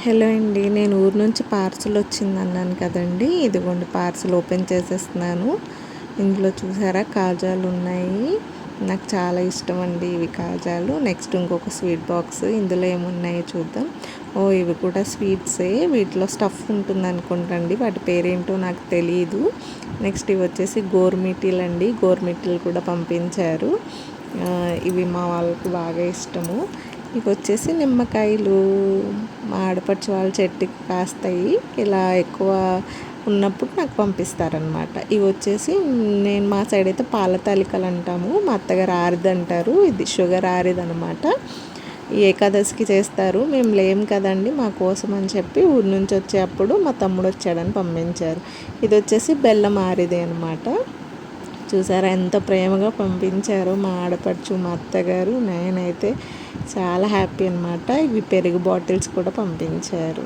Hello అండి, నేను ఊరు నుంచి పార్సల్ వచ్చిందన్నాను కదండి. ఇదిగోండి పార్సల్ ఓపెన్ చేసేస్తున్నాను. ఇందులో చూసారా కాజాలు ఉన్నాయి. నాకు చాలా ఇష్టం అండి ఇవి కాజాలు. నెక్స్ట్ ఇంకొక స్వీట్ బాక్స్, ఇందులో ఏమున్నాయో చూద్దాం. ఇవి కూడా స్వీట్సే, వీటిలో స్టఫ్ ఉంటుంది అనుకుంటండి, వాటి పేరేంటో నాకు తెలియదు. నెక్స్ట్ ఇవి వచ్చేసి గోర్మిటీలు అండి, గోర్మిటీలు కూడా పంపించారు. ఇవి మా వాళ్ళకి బాగా ఇష్టము. ఇవి వచ్చేసి నిమ్మకాయలు, మా ఆడపడుచు వాళ్ళ చెట్టుకి కాస్తాయి. ఇలా ఎక్కువ ఉన్నప్పుడు నాకు పంపిస్తారనమాట. ఇవి వచ్చేసి నేను మా సైడ్ అయితే పాల తాలికలు అంటాము, మా అత్తగారు ఆరిది అంటారు. ఇది షుగర్ ఆరిది అనమాట. ఈ ఏకాదశికి చేస్తారు. మేము లేము కదండి, మా కోసం అని చెప్పి ఊరి నుంచి వచ్చేటప్పుడు మా తమ్ముడు వచ్చాడని పంపించారు. ఇది వచ్చేసి బెల్లం ఆరిది అనమాట. చూసారా ఎంత ప్రేమగా పంపించారో మా ఆడపడుచు, మా అత్తగారు. నేనైతే చాలా హ్యాపీ అనమాట. ఇవి పెరుగు బాటిల్స్ కూడా పంపించారు.